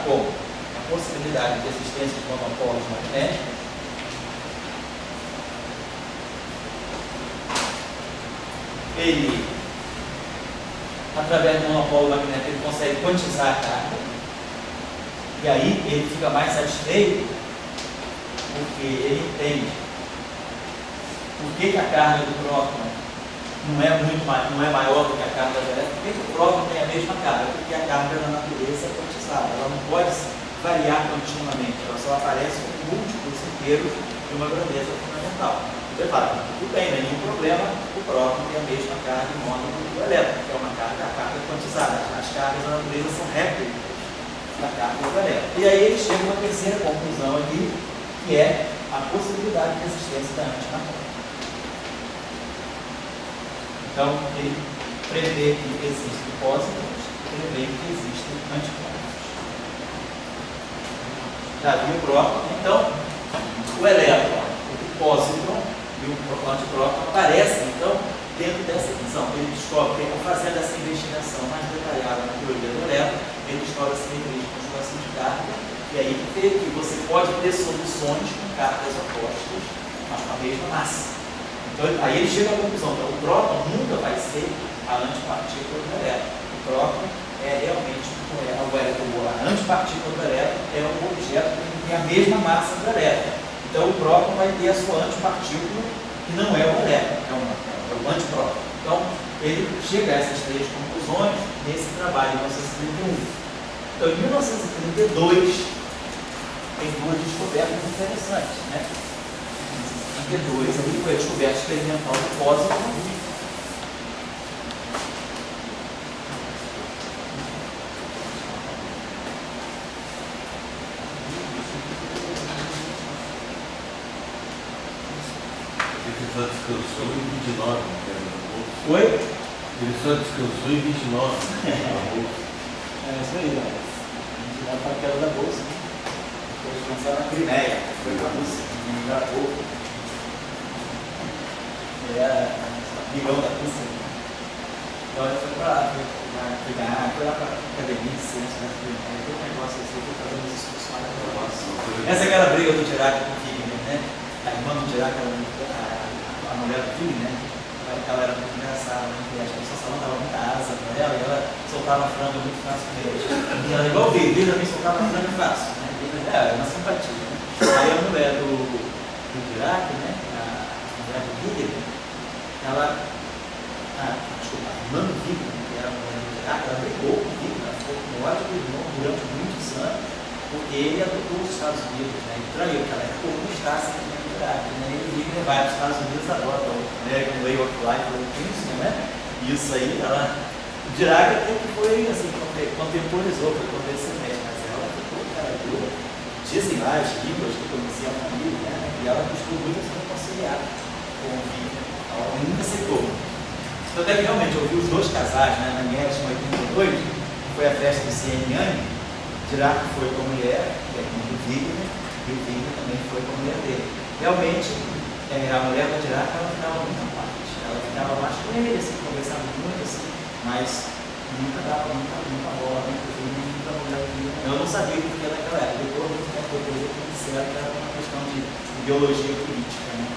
como? A possibilidade de existência de monopolos magnéticos ele, através do monopolo magnético, ele consegue quantizar a carga, e aí ele fica mais satisfeito, porque ele entende por que a carga do próton não é maior do que a carga do elétron. Por que o próton tem a mesma carga? Porque a carga da natureza é quantizada, ela não pode variar continuamente, ela só aparece com múltiplos inteiros de uma grandeza fundamental. Você fala, tudo bem, não é nenhum problema, o próton tem a mesma carga em módulo do elétron, que é uma carga quantizada. As cargas da natureza são réplicas da carga do elétron. E aí ele chega a uma terceira conclusão aqui, que é a possibilidade de existência da antinapólise. Então, ele prevê que existem pósitrons, prevê que existem antipósitrons. Já viu o próton? Então, o elétron, o pósitron e o antipróton aparecem, então, dentro dessa visão. Ele descobre, fazendo essa investigação mais detalhada na teoria do elétron, ele descobre a simetria de conjugação de carga, e aí vê que você pode ter soluções com cargas opostas, mas com a mesma massa. Então, aí ele chega à conclusão que o próton nunca vai ser a antipartícula do elétron. O próton é realmente a antipartícula do elétron é um objeto que tem a mesma massa do elétron. Então o próton vai ter a sua antipartícula, que não é o elétron, é o antipróton. Então ele chega a essas três conclusões nesse trabalho em 1931. Então em 1932 tem duas descobertas interessantes, né? Em 1932 ali foi a descoberta experimental do pósitron. Só descansou em 29, Oi? Ele só descansou em 29. É isso aí, ó. 29 para a queda da bolsa. Foi descansar na Crimeia. Foi para a Rússia. Não gravou. Ele era amigão da Rússia. Então ele foi para lá. Foi lá para a academia de ciência da Crimeia. Tem um negócio assim, foi fazendo uns estudos maravilhosos. Essa é aquela briga do Dirac com o Figner, né? A irmã do Dirac, a mulher do filho, né? Ela era muito engraçada, né? As pessoas falavam, dava muita asa para ela e ela soltava a franga muito fácil mesmo. E ela, igual o Vila também soltava a franga fácil, né? Era uma simpatia, né? Aí a mulher do Dirac, né? A mulher do Vila, ela. Desculpa, a irmã do Vila, que era a mulher do Dirac, ela brigou com o Vila, ela ficou com ódio do irmão durante muitos anos, porque ele adotou os Estados Unidos, né? Ele traiu, porque ela era comunista, assim. E ele vai para os Estados Unidos agora, o American Way of Life, né? Isso aí, ela. O Dirac até que foi assim, contemporizou, foi convencimento, mas ela ficou cara dura. Dizem lá as línguas que conhecia a família, né? E ela buscou muito se reconciliar com o filho. Ela nunca aceitou. Então, até que realmente eu vi os dois casais, né? Na Guerra de 82, foi a festa do CNN. Dirac foi com a mulher, que é com o Wigner, e o Wigner também foi com a mulher dele. Realmente, a mulher do Dirac, ela ficava muito à parte. Ela ficava mais com ele, assim, conversava muito, assim, mas nunca dava muita bola, muita mulher. Eu não sabia o que era naquela época. Depois, muito tempo depois, eu conheci ela, que era uma questão de ideologia política, né?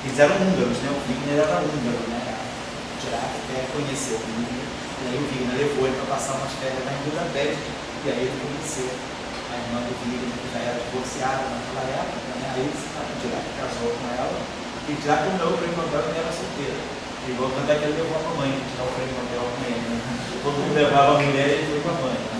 Eles eram húngaros, né? O Wigner era húngaro, né? O Dirac até conheceu o Wigner, e aí o Wigner levou ele para passar umas férias lá em Budapeste, e aí ele conheceu a irmã do Wigner, que já era divorciada naquela época, né? Aí o Dirac casou com ela, e o Dirac comeu o prêmio Nobel e era solteira. Igual quando é que ele levou a mamãe, que tirar o prêmio Nobel com ele, né? Todo mundo levava a mulher e ele foi com a mãe. Né?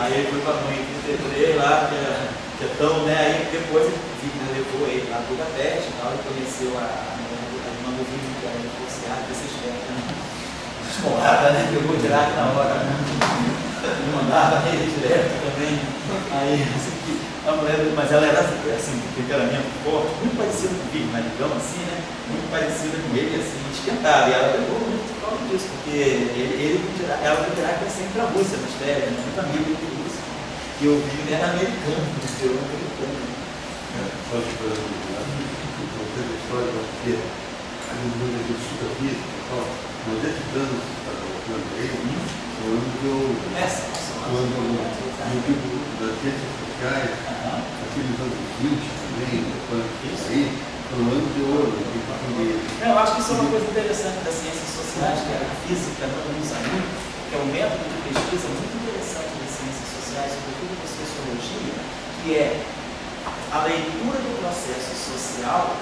Aí ele foi com a mãe em 33 lá, que é tão, né? Aí depois o Wigner levou ele lá para Budapeste e tal, ele conheceu a irmã do Wigner, que era divorciada, desses velhos, né? Esmolada, né? Pegou o Dirac na hora, né? Me mandava ele direto também. Aí, a mulher, mas ela era assim, temperamento forte, muito parecido com o Wigner, né? Digamos assim, né? Muito parecida com ele, assim, esquentada. E ela pegou muito por causa disso, porque ela do Dirac é sempre a Rússia nas férias, né? Muito amigo de Rússia. E o Wigner era americano, entendeu? Americano. Só de coisa do contando a história da feira, a menina do sul-africano, mas esses anos que está colocando aí, eu lembro que eu. Essa, quando ciências sociais, aqueles anos 20 também, isso aí, foi um ano de ouro. Eu acho que isso é uma coisa interessante das ciências sociais, que a física não usa muito, que é um método de pesquisa muito interessante das ciências sociais, sobretudo da sociologia, que é a leitura do processo social,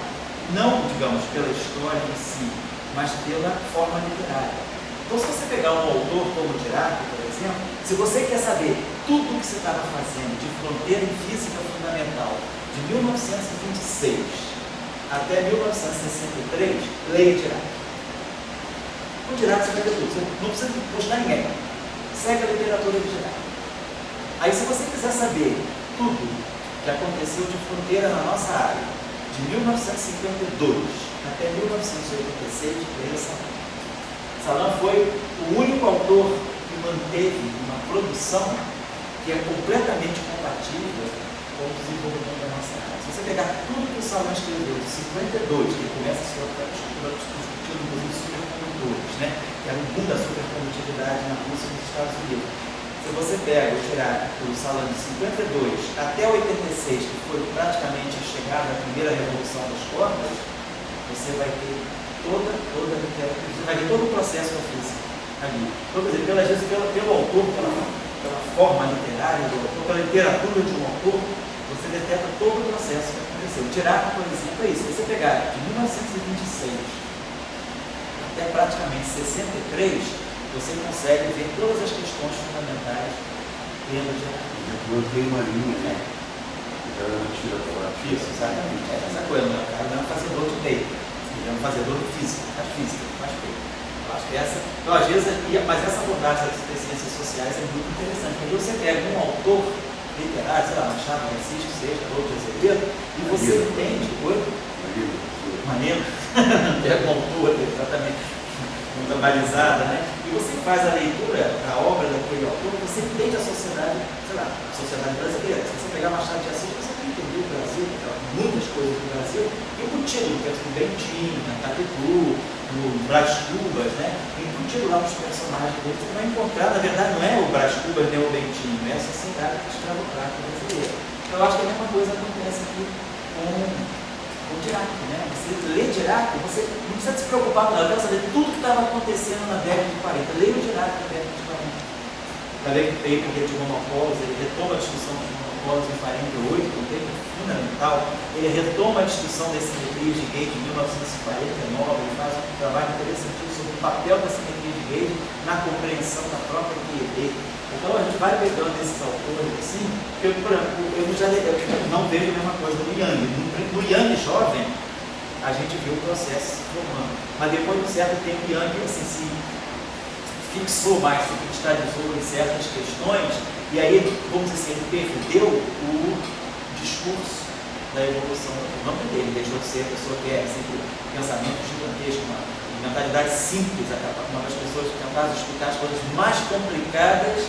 não, digamos, pela história em si, mas pela forma literária. Então, se você pegar um autor como Dirac, por exemplo, se você quer saber tudo o que você estava fazendo de fronteira em física fundamental, de 1926 até 1963, leia Dirac. Com Dirac você vai ter tudo, você não precisa buscar ninguém. Segue a literatura de Dirac. Aí, se você quiser saber tudo que aconteceu de fronteira na nossa área, de 1952 até 1986, leia Salan. Salan foi o único autor que manteve uma produção que é completamente compatível com o desenvolvimento da nossa área. Se você pegar tudo que o Salan escreveu de 52, que ele começa a sua discutindo inclusive supercondutores, né? Que era o boom da supercondutividade na Rússia e nos Estados Unidos. Se você pega o Dirac, o Salan de 52 até 86, que foi praticamente a chegada da primeira revolução das cordas, você vai ter toda a literatura, você vai ter todo o processo da física ali. Então, quer dizer, pelo autor, pela forma literária do autor, pela literatura de um autor, você detecta todo o processo que aconteceu. O Dirac, por exemplo, é isso. Se você pegar de 1926 até praticamente 63, você consegue ver todas as questões fundamentais pelo Dirac. Mantém uma linha, né? O cara não tira a palavra. Isso, exatamente. É essa coisa, o cara não é um fazedor de peito. Ele é um fazedor de física, faz peito. Eu acho que essa, então, às vezes, mas essa abordagem das ciências sociais é muito interessante, porque você pega um autor literário, sei lá, Machado de Assis, que seja, outro Azevedo, e você entende, maneiro, é um autor, exatamente, muito analisada, né? E você faz a leitura da obra daquele autor, você entende a sociedade, sei lá, a sociedade brasileira. Se você pegar Machado de Assis, você vai entender o Brasil, muitas coisas do Brasil, embutido, que é o Bentinho, na Capitu, no Brás Cubas, né? Embutido lá nos personagens dele, você vai encontrar, na verdade, não é o Brás Cubas nem o Bentinho, é a sociedade escravocrata brasileira. Então, eu acho que a mesma coisa acontece aqui com o Dirac, né? Você lê Dirac, você não precisa se preocupar com nada, eu quero saber tudo que estava acontecendo na década de 40. Leia o Dirac na década de 40. Para ver que o tempo de monopólios, ele retoma a discussão dos monopólios em 48, que é um tempo fundamental. Ele retoma a discussão das simetrias de Gauge em 1949, ele faz um trabalho interessantíssimo sobre o papel da simetria de Gauge na compreensão da própria QED. Então a gente vai pegando esses autores assim, porque eu não vejo a mesma coisa no Yang. No Yang jovem, a gente vê o processo se formando. Mas depois de um certo tempo, o Yang assim, se fixou mais, se cristalizou em certas questões, e aí, vamos dizer assim, ele perdeu o discurso da evolução. Não dele, deixou de ser a pessoa que é sempre pensamento gigantesco, uma mentalidade simples, uma das pessoas que tentava explicar as coisas mais complicadas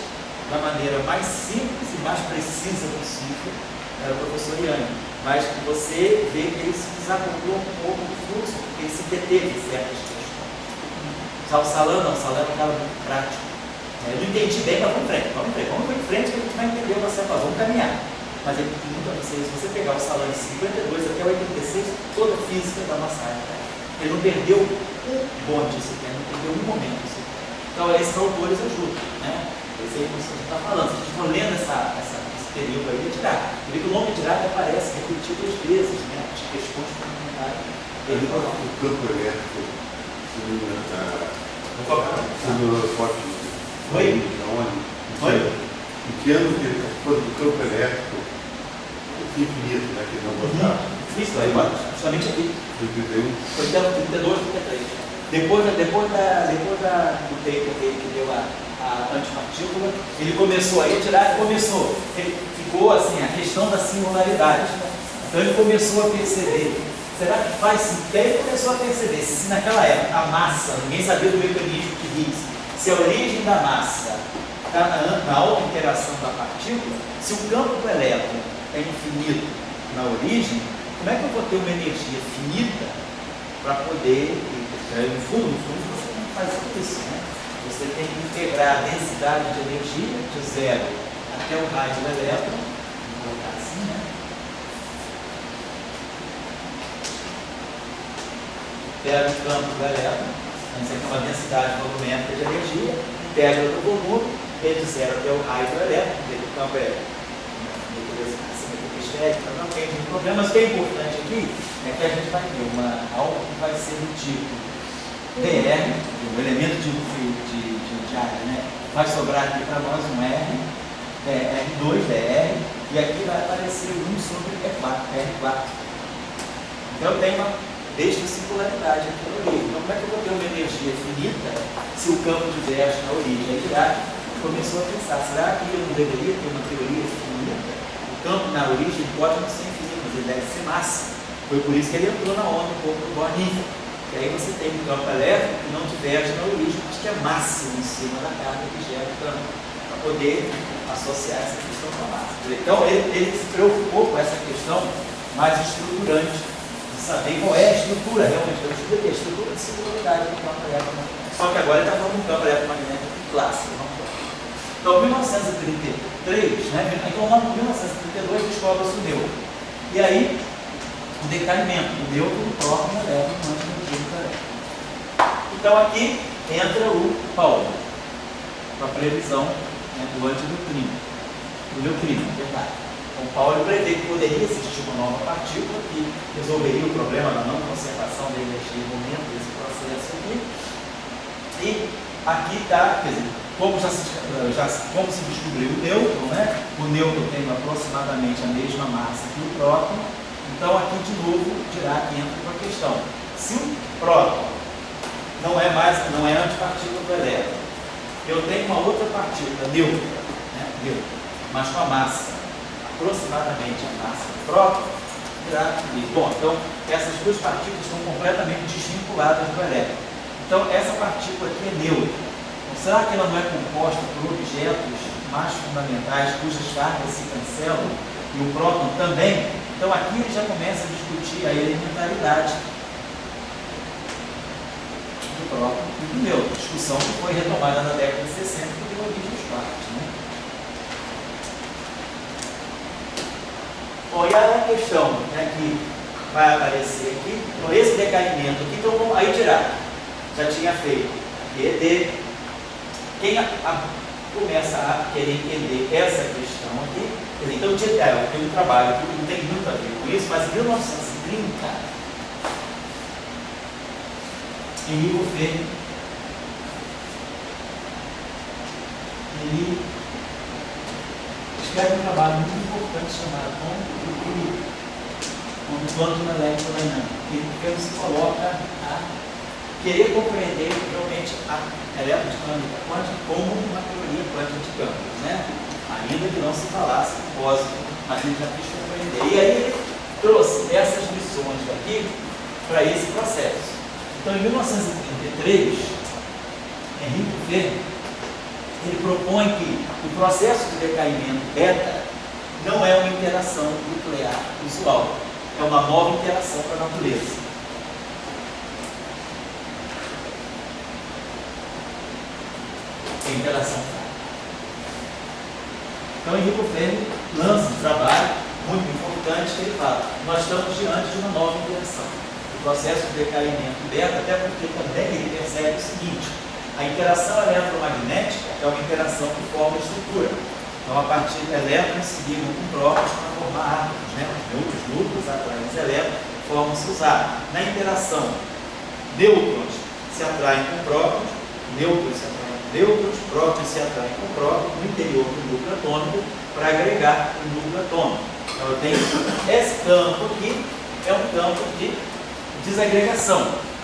da maneira mais simples e mais precisa possível, era o professor Yang. Mas você vê que ele se desacoplou um pouco do fluxo, porque ele se deteve em certas questões. Já o Salan não, o Salan é um cara muito prático. Eu não entendi bem, mas vamos em frente que a gente vai entender o processo, vamos caminhar. Mas ele nunca, se você pegar o Salan de 52 até 86, toda a física da nossa área, ele não perdeu um bonde sequer, não perdeu um momento sequer. Então esses autores ajudam, né? Esse aí que você está falando, se a gente for lendo esse período aí, é Dirac. Você vê que o nome de Dirac aparece repetido às vezes, né? As questões fundamentais. Ele fala que o campo elétrico no forte em que ano que ele participou do campo elétrico infinito, né? Que ele não gostava. Isso aí, justamente aqui. 31. Foi até 32, 33. Depois do tempo que deu a antipartícula, ele começou aí a tirar, ele ficou assim, a questão da singularidade. Então ele começou a perceber, será que faz sentido? Ele começou a perceber se naquela época a massa, ninguém sabia do mecanismo de Higgs, se a origem da massa está na alta interação da partícula, se o campo do elétron é infinito na origem, como é que eu vou ter uma energia finita para poder, no fundo, você tem que fazer isso, né? Você tem que integrar a densidade de energia de zero até o raio do elétron colocar assim, né? Pega o campo do elétron, isso aqui é uma densidade volumétrica de energia, integra o volume, e de zero até o raio do elétron, porque o campo é esférica, não tem nenhum problema, mas o que é importante aqui é que a gente vai ter algo que vai ser do tipo dr, o elemento de área, né? Vai sobrar aqui para nós um R2 dr, e aqui vai aparecer 1 sobre R4. Então tem uma besta singularidade aqui na origem. Então como é que eu vou ter uma energia finita se o campo diverge na origem? Aí Dirac começou a pensar, será que eu não deveria ter uma teoria finita? O campo na origem pode não ser infinito, mas ele deve ser máximo. Foi por isso que ele entrou na onda um pouco do Born. E aí você tem um campo elétrico que não diverge na origem, mas que é máximo em cima da carga que gera o campo, para poder associar essa questão com a massa. Então ele se preocupou com essa questão mais estruturante, de saber qual é a estrutura realmente. Eu expliquei a estrutura de singularidade do campo eletromagnético. Só que agora ele está falando de um campo eletromagnético clássico. Então, em 1933, né? Então, lá em 1932, descobre-se o nêutron. E aí, o decaimento do nêutron, do próton, o elétron, o antineutrino do elétron. Então, aqui entra o Paulo, com a previsão, né, do antineutrino, do neutrino, na verdade. Então, Paulo prevê que poderia existir uma nova partícula que resolveria o problema da não conservação da energia no momento desse processo aqui. E aqui está, quer dizer, como se descobriu o nêutron, né? O nêutron tem aproximadamente a mesma massa que o próton. Então aqui de novo Dirac entra com a questão. Se o próton não é antipartícula do elétron, eu tenho uma outra partícula neutra, né? Mas com a massa aproximadamente a massa do próton, Dirac diz, bom, então essas duas partículas estão completamente desvinculadas do elétron. Então essa partícula aqui é neutra. Será que ela não é composta por objetos mais fundamentais cujas cargas se cancelam e o próton também? Então aqui ele já começa a discutir a elementaridade do próton e do nêutron, discussão que foi retomada na década de 60 que deu origem aos quartos, né? Bom, e a questão, né, que vai aparecer aqui, por esse decaimento aqui, então aí Dirac já tinha feito ED. Quem começa a querer entender essa questão aqui, então eu tenho um trabalho que não tem muito a ver com isso, mas em 1930, Enrico Fermi, ele escreve um trabalho muito importante chamado Quantum Electrodynamics. Ele se coloca a querer compreender realmente a eletrodinâmica quântica como uma teoria quântica de campos, né? Ainda que não se falasse propósito, mas ele já quis compreender. E aí ele trouxe essas lições daqui para esse processo. Então, em 1933, Enrico Fermi, ele propõe que o processo de decaimento beta não é uma interação nuclear usual, é uma nova interação para a natureza. Interação fraca. Então, Enrico Fermi lança um trabalho muito importante que ele fala: nós estamos diante de uma nova interação. O processo de decaimento beta, até porque também ele percebe o seguinte: a interação eletromagnética é uma interação que forma estrutura. Então, a partir do elétron seguido com prótons para formar átomos, né? Os núcleos atraem os elétrons, formam-se os átomos. Na interação, nêutrons se atraem com prótons, nêutrons se atraem nêutrons, prótons se atraem com prótons no interior do núcleo atômico para agregar o núcleo atômico. Então eu tenho esse campo aqui, é um campo de desagregação.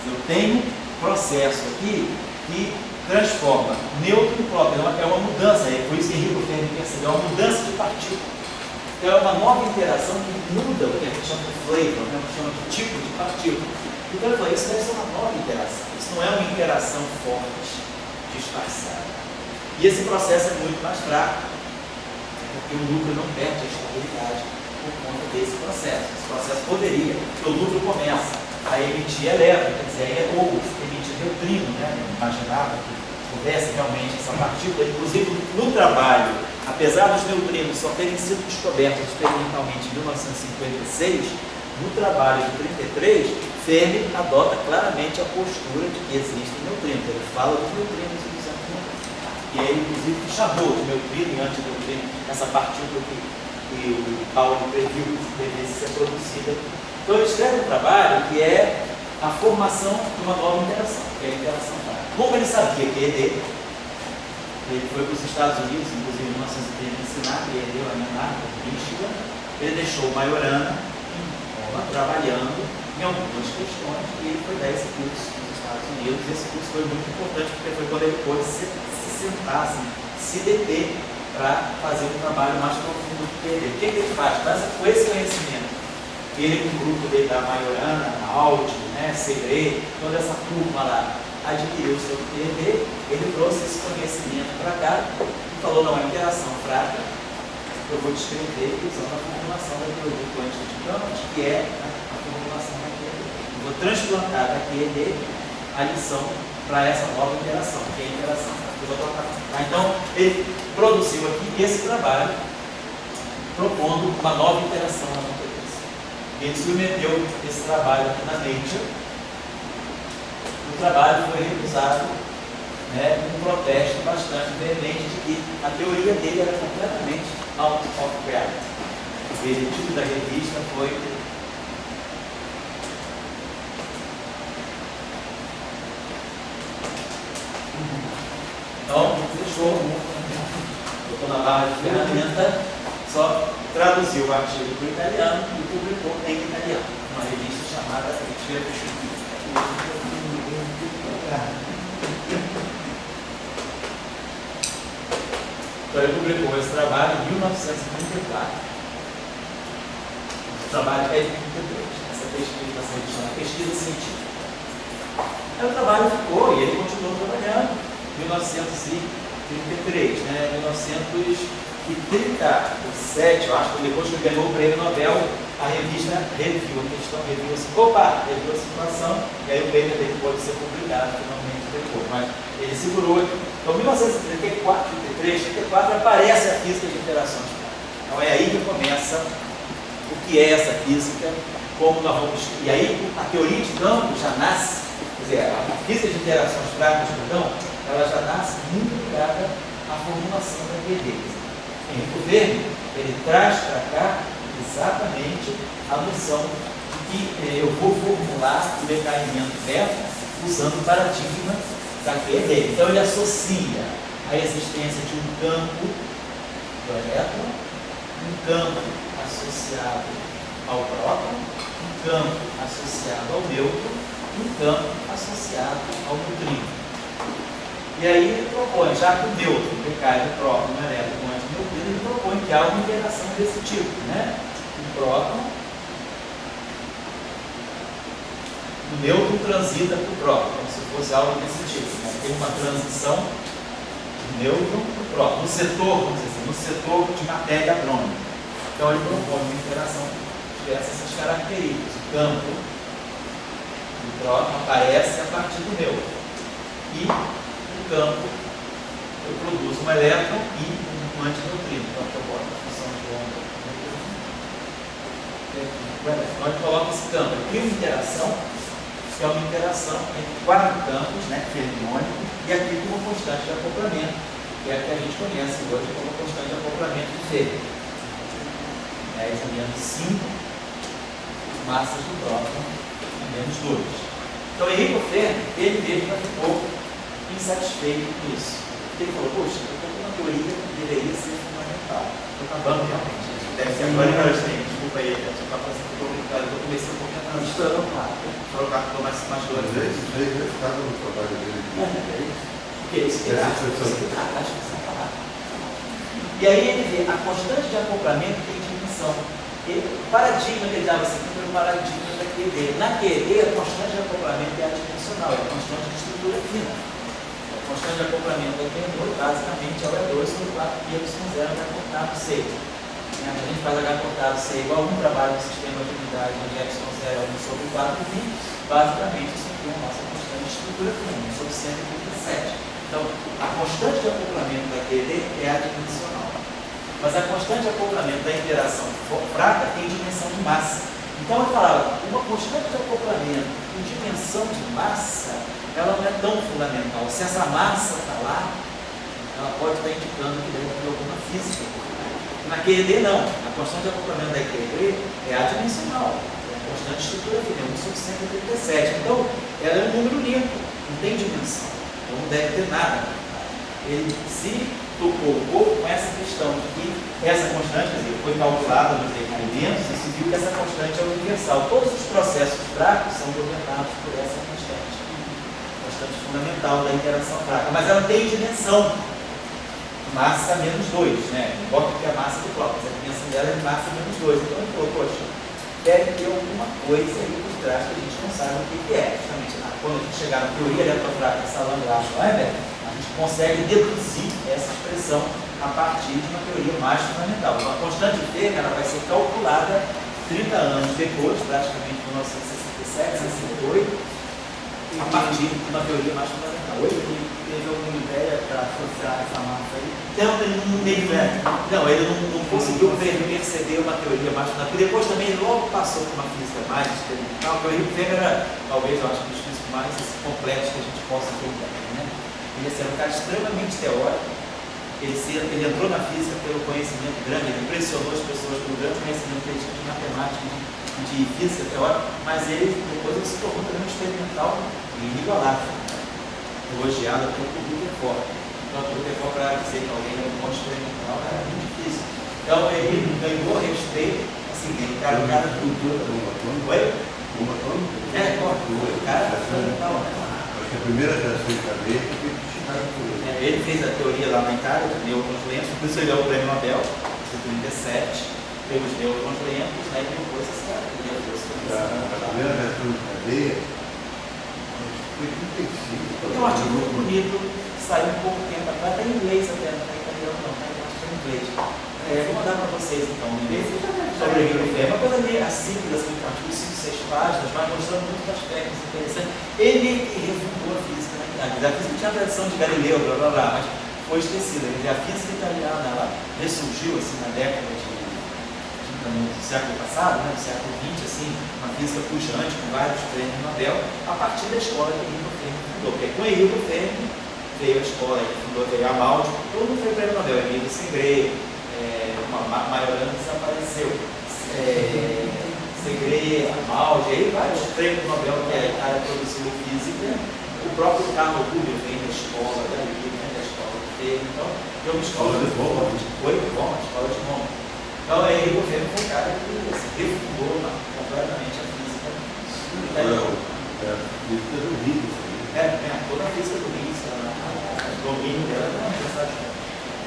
Eu tenho um processo aqui que transforma nêutron em próton. É uma mudança, é por isso que Enrico Fermi percebeu, é uma mudança de partícula. Então é uma nova interação que muda o que a gente chama de flavor, né? O que chama de tipo de partícula. Então ele falou, isso deve ser uma nova interação, isso não é uma interação forte, disfarçada. E esse processo é muito mais fraco, porque o núcleo não perde a estabilidade por conta desse processo. Esse processo poderia, porque o núcleo começa a emitir elétron, quer dizer, ou emitir neutrino, né? Eu imaginava que houvesse realmente essa partícula, inclusive no trabalho apesar dos neutrinos só terem sido descobertos experimentalmente em 1956, no trabalho de 33, Fermi adota claramente a postura de que existem neutrinos. Ele fala dos neutrinos e dos antineutrinos. E ele, inclusive, chamou de neutrino e antineutrino essa partícula que o Paulo previu que devesse ser produzida. Então, ele escreve um trabalho que é a formação de uma nova interação, que é a interação prática. Como ele sabia que ele foi para os Estados Unidos, inclusive em 1930, ensinar, que ele deu a Anarca, Michigan, ele deixou o Majorana trabalhando em algumas questões e ele foi dar esse curso nos Estados Unidos. E esse curso foi muito importante porque foi quando ele pôde se sentar, assim, se deter para fazer um trabalho mais profundo do que ele. O que ele faz? Com esse conhecimento, ele com o grupo dele da Majorana, Audi, Segre, toda essa turma lá, adquiriu o seu PhD, ele trouxe esse conhecimento para cá e falou, não, a interação fraca eu vou descrever usando a formulação da teoria quântica de campos, que é a formulação da QED. Eu vou transplantar da QED a lição para essa nova interação, que é a interação. Então, ele produziu aqui esse trabalho, propondo uma nova interação na natureza. Ele submeteu esse trabalho aqui na Nature. O trabalho foi recusado, um protesto bastante veemente de que a teoria dele era completamente out of reality. O veredito da revista foi então, fechou, botou na barra de ferramenta, só traduziu o artigo para o italiano e publicou em italiano, uma revista chamada Então ele publicou esse trabalho em 1934. O trabalho é de 1933. Essa pesquisa está sendo chamada pesquisa científica. Aí o trabalho ficou e ele continuou trabalhando em 1933, 1937, eu acho que depois que ele ganhou o prêmio Nobel, a revista reviu a questão, reviu a situação, e aí o prêmio dele pode ser publicado finalmente depois. Mas ele segurou. Então, em 1934, 34, aparece a física de interações. Então, é aí que começa o que é essa física, como nós vamos. E aí, a teoria de campos já nasce, quer dizer, a física de interações práticas, perdão, ela já nasce muito ligada à formulação da QED. Henrico Fermi, ele traz para cá exatamente a noção de que eu vou formular o decaimento beta usando o paradigma da QED. Então ele associa a existência de um campo do elétron, um campo associado ao próton, um campo associado ao nêutron, um campo associado ao neutrino. E aí ele propõe, já que o nêutron decai do próton no elétron com antineutrino, ele propõe que há uma interação desse tipo, O próton, o nêutron transita para o próton, como se fosse algo desse tipo, Tem uma transição do nêutron para o próton, no setor, vamos dizer assim, no setor de matéria hadrônica. Então ele propõe uma interação que tivesse essas características. O campo do próton aparece a partir do nêutron. E campo, eu produzo um elétron e um antineutrino. Então, eu boto a função de onda. Então, a gente coloca esse campo. Ele cria uma interação, que é uma interação entre 4 campos, fermiônicos, e aqui com uma constante de acoplamento, que é a que a gente conhece hoje como constante de acoplamento de Fermi. 10 a menos 5 massas do próton a menos 2. Então, Henrico Fermi, ele mesmo já ficou insatisfeito com isso. Ele falou, poxa, eu estou com uma teoria que deveria ser fundamental. Estou acabando realmente. Deve ser agora que nós temos. Desculpa aí, eu estou fazendo um pouco. Eu comecei um pouquinho atrás. Estourou o carro. Estourou o carro, estou mais 2 vezes. Isso aí estava no trabalho dele. O que é isso? Acho que essa palavra. E aí ele vê, a constante de acoplamento tem dimensão. O paradigma que ele dava assim, foi o paradigma da QED. Na QED, a constante de acoplamento é adimensional, é a constante de estrutura fina. A constante de acoplamento da QED, basicamente, é o E2 sobre 4 pi epsilon 0 H cortado C. A gente faz H cortado C igual a um trabalho do sistema de unidade onde epsilon 0 é 1 sobre 4 pi. Basicamente, isso aqui é a nossa constante de estrutura fina, 1 sobre 137. Então, a constante de acoplamento da QED é adimensional. mas a constante de acoplamento da interação fraca tem dimensão de massa. Então eu falava, uma constante de acoplamento com dimensão de massa, ela não é tão fundamental. Se essa massa está lá, ela pode estar indicando que deve ter alguma física. Na QED não, a constante de acoplamento da QED é adimensional, é a constante de estrutura fina, 1 sobre 137. Então, ela é um número limpo, não tem dimensão, então não deve ter nada. Ele se tocou um pouco com essa questão de que essa constante, quer dizer, foi calculada nos equilibrios e se viu que essa constante é universal. Todos os processos fracos são governados por essa constante fundamental da interação fraca, mas ela tem dimensão. Massa menos 2, né? Não importa que a massa do copo, mas a dimensão dela é massa menos 2. Então ele falou, poxa, deve ter alguma coisa aí por trás que a gente não sabe o que é. Justamente quando a gente chegar na teoria eletrofrágil dessa Langlass, a gente consegue deduzir essa expressão a partir de uma teoria mais fundamental. Então a constante de Fermi ela vai ser calculada 30 anos depois, praticamente em 1967, 68, a partir de uma teoria mais fundamental. Teve alguma ideia para associar essa massa aí? Não, ele não teve, né? Não, ele não conseguiu perceber uma teoria mais fundamental. Porque depois também ele logo passou por uma física mais experimental. A teoria do Fermi era, talvez, eu acho que um dos físicos mais completos que a gente possa ter, né? Ele era um cara extremamente teórico. Ele entrou na física pelo conhecimento grande, ele impressionou as pessoas pelo grande conhecimento que ele tinha de matemática, de física teórica, mas depois ele se tornou também um experimental inigualável, elogiado até por Rutherford. Então, o Rutherford, para dizer que alguém é um bom experimental, era muito difícil. Então, ele ganhou respeito, assim, ele era um cara de cultura. Oi? Uma atômica? É, o cara era fundamental, né? Acho que a primeira reação de cadeia foi feita de Chicago. Ele fez a teoria lá na Itália, de nêutrons lentos, por isso ele ganhou o prêmio Nobel, em 37, pelos nêutrons lentos, né, e depois esse cara. A primeira reação de cadeia foi 35. Tem um artigo muito bonito que saiu um pouco tempo atrás, está em inglês até, não está em italiano não, está em inglês. Vou mandar para vocês então, sobre o Fermi. Uma coisa meio assíncrona, assim, artigo 5, 6 páginas, mas mostrando muitos aspectos interessantes. Ele refundou a física na Itália. A física tinha a tradição de Galileu, blá blá blá, mas foi esquecida. A física italiana, ela ressurgiu assim, na década do século passado, né, do século XX, assim, uma física pujante, com vários prêmios Nobel, a partir da escola que Enrico Fermi fundou. Porque com Enrico Fermi veio a escola, ele fundou, veio a Maldi, todo mundo foi prêmio Nobel, Emílio Segre, Majorana desapareceu, Segre, a Maldi, aí vários prêmios Nobel que a Itália produziu em física. O próprio Carlo Rubio vem da escola dali, vem da escola que teve, então, tem uma escola de Roma, escola de Roma. Então, aí o governo foi um cara que refundou completamente a física italiana. A física do Rio. Toda a física do Rio, o domínio dela é uma universidade.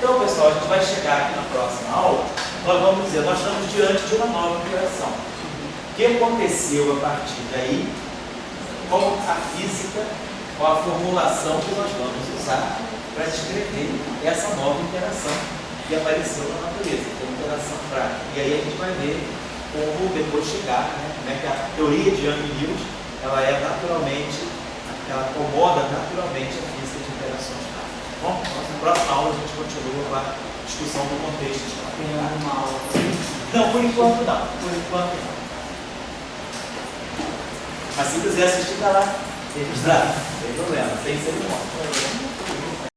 Então, pessoal, a gente vai chegar aqui na próxima aula, nós vamos dizer, nós estamos diante de uma nova interação. O que aconteceu a partir daí com a física, com a formulação que nós vamos usar para descrever essa nova interação que apareceu na natureza, que é a interação fraca. E aí a gente vai ver como depois chegar, né, como é que a teoria de Young-Mills, ela é naturalmente, ela acomoda naturalmente a física de interações fracas. Bom, na próxima aula a gente continua com a discussão do contexto histórico. Tem alguma aula? Não, por enquanto não. Por enquanto não. Mas se quiser assistir, está lá registrado. Não tem problema, sem cerimônia.